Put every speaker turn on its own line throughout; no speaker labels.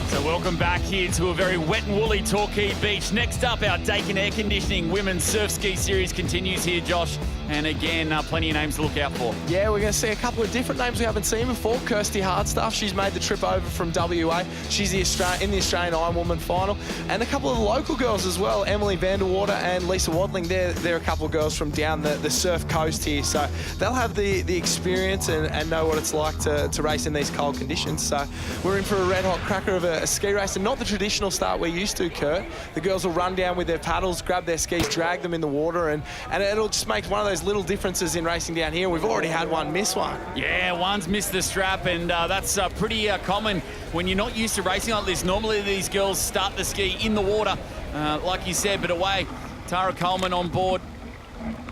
So welcome back here to a very wet and woolly Torquay beach. Next up, our Daikin Air Conditioning Women's Surf Ski Series continues here, Josh. And again, plenty of names to look out for.
Yeah, we're going to see a couple of different names we haven't seen before. Kirsty Hardstuff, she's made the trip over from WA. She's in the Australian Ironwoman final. And a couple of local girls as well, Emily Vanderwater and Lisa Wadling. They're a couple of girls from down the surf coast here. So they'll have the experience and know what it's like to race in these cold conditions. So we're in for a red-hot cracker of a ski race, and not the traditional start we're used to, Kurt. The girls will run down with their paddles, grab their skis, drag them in the water, and it'll just make one of those little differences in racing down here. We've already had one miss one.
Yeah, one's missed the strap, and that's pretty common when you're not used to racing like this. Normally these girls start the ski in the water, like you said, but away. Tara Coleman on board.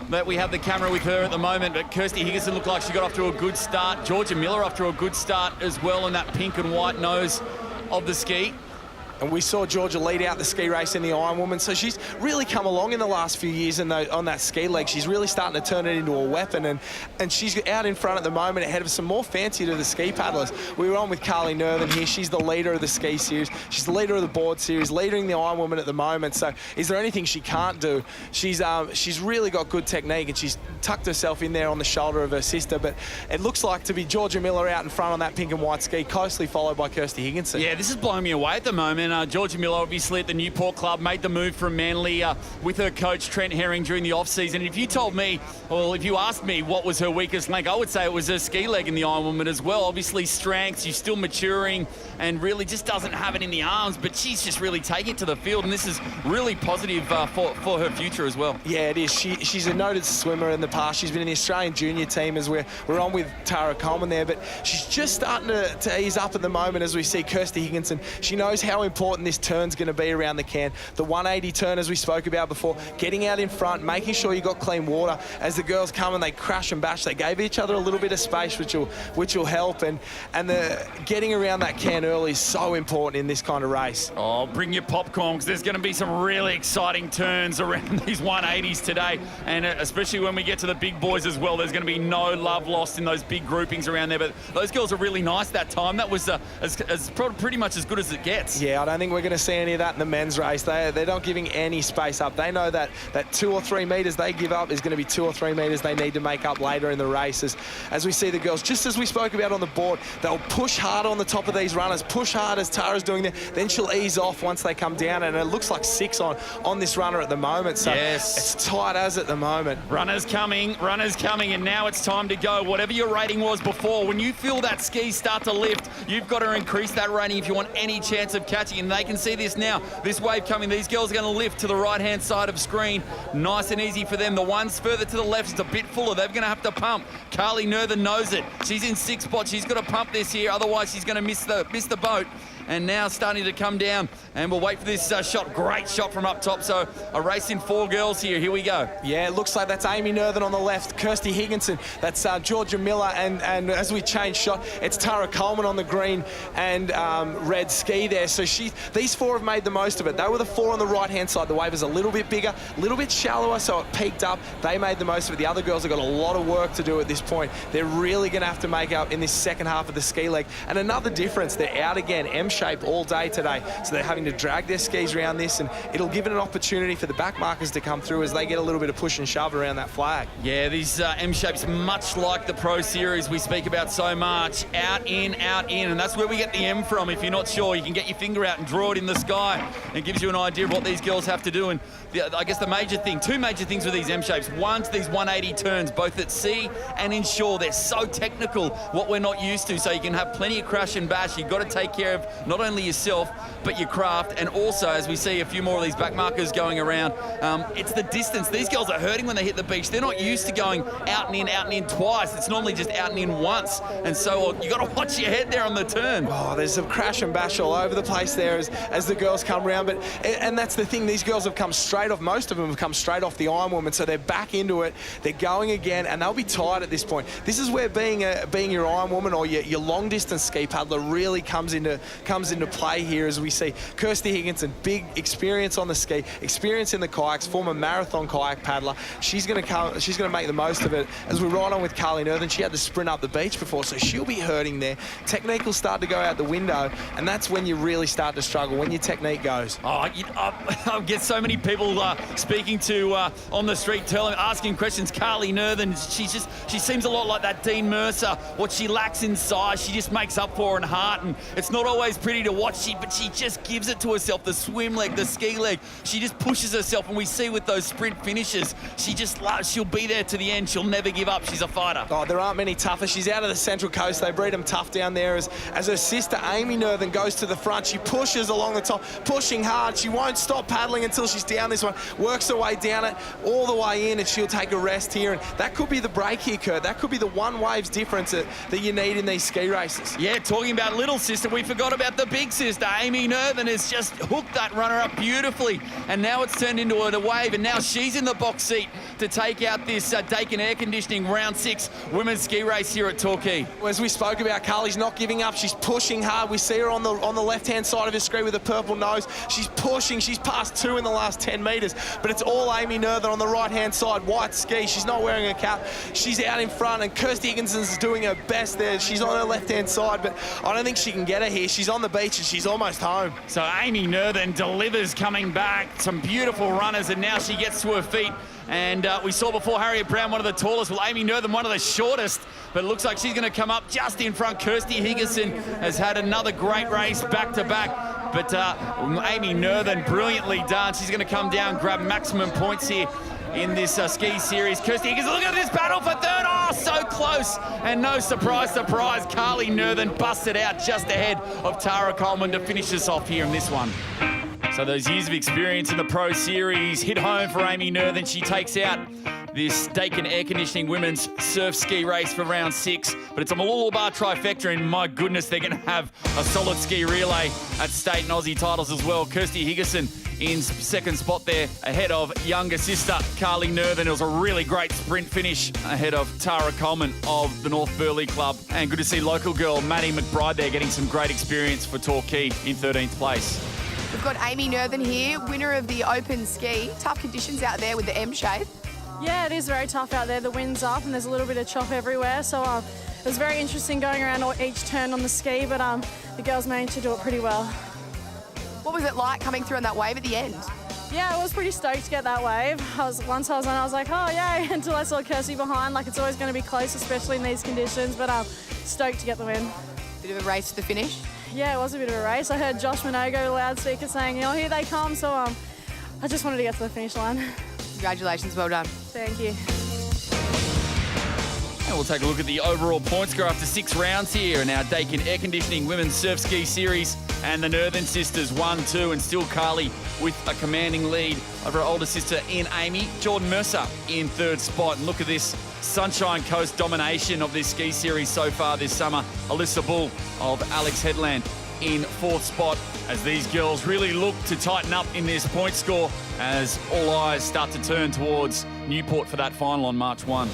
But we have the camera with her at the moment, but Kirsty Higginson looked like she got off to a good start. Georgia Miller off to a good start as well in that pink and white nose of the ski.
And we saw Georgia lead out the ski race in the Ironwoman, so she's really come along in the last few years on that ski leg. She's really starting to turn it into a weapon, and she's out in front at the moment ahead of some more fancy to the ski paddlers. We were on with Carly Nerthen here. She's the leader of the ski series. She's the leader of the board series, leading the Ironwoman at the moment. So is there anything she can't do? She's really got good technique, and she's tucked herself in there on the shoulder of her sister, but it looks like to be Georgia Miller out in front on that pink and white ski, closely followed by Kirsty Higginson.
Yeah, this is blowing me away at the moment. Georgia Miller obviously at the Newport Club made the move from Manly with her coach Trent Herring during the off-season. And if you told me, well, if you asked me what was her weakest link, I would say it was her ski leg in the Ironwoman as well. Obviously strength, she's still maturing and really just doesn't have it in the arms, but she's just really taking it to the field, and this is really positive for her future as well.
Yeah, it is. She's a noted swimmer in the past. She's been in the Australian junior team as we're on with Tara Coleman there, but she's just starting to ease up at the moment as we see Kirsty Higginson. She knows how important this turn's going to be around the can. The 180 turn, as we spoke about before, getting out in front, making sure you got clean water. As the girls come and they crash and bash, they gave each other a little bit of space, which will help. And the getting around that can early is so important in this kind of race.
Oh, bring your popcorn, because there's going to be some really exciting turns around these 180s today, and especially when we get to the big boys as well. There's going to be no love lost in those big groupings around there, but those girls are really nice that time. That was pretty much as good as it gets.
Yeah, I don't think we're going to see any of that in the men's race. They're not giving any space up. They know that 2 or 3 metres they give up is going to be 2 or 3 metres they need to make up later in the races. As we see the girls, just as we spoke about on the board, they'll push hard on the top of these runners, push hard as Tara's doing there, then she'll ease off once they come down, and it looks like 6 on this runner at the moment. So
yes,
it's tight as at the moment.
Runners coming, and now it's time to go. Whatever your rating was before, when you feel that ski start to lift, you've got to increase that rating if you want any chance of catching, and they can see this now. This wave coming, these girls are going to lift to the right-hand side of screen. Nice and easy for them. The ones further to the left is a bit fuller. They're going to have to pump. Carly Nerthen knows it. She's in 6th spot. She's got to pump this here, otherwise she's going to miss the boat. And now starting to come down, and we'll wait for this shot. Great shot from up top. So a race in 4 girls here. Here we go.
Yeah, it looks like that's Amy Nerthen on the left, Kirsty Higginson, that's Georgia Miller, and as we change shot, it's Tara Coleman on the green and red ski there. So these 4 have made the most of it. They were the 4 on the right-hand side. The wave is a little bit bigger, a little bit shallower, so it peaked up. They made the most of it. The other girls have got a lot of work to do at this point. They're really going to have to make up in this second half of the ski leg. And another difference, they're out again, M-shape all day today. So they're having to drag their skis around this, and it'll give it an opportunity for the back markers to come through as they get a little bit of push and shove around that flag.
Yeah, these M-shapes, much like the Pro Series we speak about so much. Out, in, and that's where we get the M from. If you're not sure, you can get your finger out and draw it in the sky. It gives you an idea of what these girls have to do. And I guess the major thing, 2 major things with these M-shapes. One's these 180 turns, both at sea and inshore. They're so technical, what we're not used to, so you can have plenty of crash and bash. You've got to take care of not only yourself, but your craft. And also, as we see a few more of these back markers going around, it's the distance. These girls are hurting when they hit the beach. They're not used to going out and in twice. It's normally just out and in once. And so you got to watch your head there on the turn.
Oh, there's some crash and bash all over the place there as the girls come around. And that's the thing, these girls have come straight off, most of them have come straight off the Ironwoman, so they're back into it. They're going again, and they'll be tired at this point. This is where being your Ironwoman or your long distance ski paddler really comes into play here, as we see Kirsty Higginson, big experience on the ski, experience in the kayaks, former marathon kayak paddler. She's going to make the most of it. As we ride on with Carly Nerthen, she had to sprint up the beach before, so she'll be hurting there. Technique will start to go out the window, and that's when you really start start to struggle, when your technique goes?
Oh, I get so many people speaking to on the street, asking questions. Carly Nerthen, she seems a lot like that Dean Mercer. What she lacks in size, she just makes up for in heart, and it's not always pretty to watch. But she just gives it to herself. The swim leg, the ski leg, she just pushes herself, and we see with those sprint finishes, she'll be there to the end. She'll never give up. She's a fighter.
Oh, there aren't many tougher. She's out of the Central Coast. They breed them tough down there. As her sister Amy Nerthen goes to the front, she pushes along the top, pushing hard. She won't stop paddling until she's down this one, works her way down it all the way in, and she'll take a rest here. And that could be the break here, Kurt. That could be the one waves difference that you need in these ski races.
Yeah, talking about little sister, we forgot about the big sister. Amy Nerthen has just hooked that runner up beautifully, and now it's turned into a wave, and now she's in the box seat to take out this Daikin air conditioning round 6 women's ski race here at Torquay.
As we spoke about, Carly's not giving up. She's pushing hard. We see her on the left-hand side of her screen with a purple nose. She's pushing. She's passed 2 in the last 10 metres, but it's all Amy Nerthen on the right-hand side, white ski. She's not wearing a cap. She's out in front, and Kirsty Higginson's doing her best there. She's on her left-hand side, but I don't think she can get her here. She's on the beach, and she's almost home.
So Amy Nerthen delivers coming back. Some beautiful runners, and now she gets to her feet. And we saw before Harriet Brown, one of the tallest. Well, Amy Nerthen, one of the shortest. But it looks like she's going to come up just in front. Kirsty Higginson has had another great race back-to-back. But Amy Nerthen, brilliantly done. She's going to come down, grab maximum points here in this ski series. Kirsty Higginson, look at this battle for third. Oh, so close. And no surprise, Carly Nerthen busted out just ahead of Tara Coleman to finish us off here in this one. So those years of experience in the Pro Series hit home for Amy Nerthen. She takes out this Daikin air conditioning women's surf ski race for round 6. But it's a Mooloolaba trifecta, and my goodness, they're going to have a solid ski relay at state and Aussie titles as well. Kirsty Higginson in second spot there ahead of younger sister Carly Nerthen. It was a really great sprint finish ahead of Tara Coleman of the North Burleigh Club. And good to see local girl Maddie McBride there getting some great experience for Torquay in 13th place.
We've got Amy Nerthen here, winner of the open ski. Tough conditions out there with the M shape.
Yeah, it is very tough out there. The wind's up and there's a little bit of chop everywhere. So it was very interesting going around each turn on the ski, but the girls managed to do it pretty well.
What was it like coming through on that wave at the end?
Yeah, I was pretty stoked to get that wave. Once I was on, I was like, oh, yay, until I saw Kirsty behind. Like, it's always going to be close, especially in these conditions, but stoked to get the win.
Bit of a race to the finish?
Yeah, it was a bit of a race. I heard Josh Minogue loudspeaker saying, here they come, so I just wanted to get to the finish line.
Congratulations, well done.
Thank you.
And we'll take a look at the overall point score after 6 rounds here in our Daikin Air Conditioning Women's Surf Ski Series. And the Nerthen sisters 1-2, and still Carly with a commanding lead over her older sister in Amy. Jordan Mercer in 3rd spot. And look at this Sunshine Coast domination of this ski series so far this summer. Alyssa Bull of Alex Headland in 4th spot, as these girls really look to tighten up in this point score as all eyes start to turn towards Newport for that final on March 1.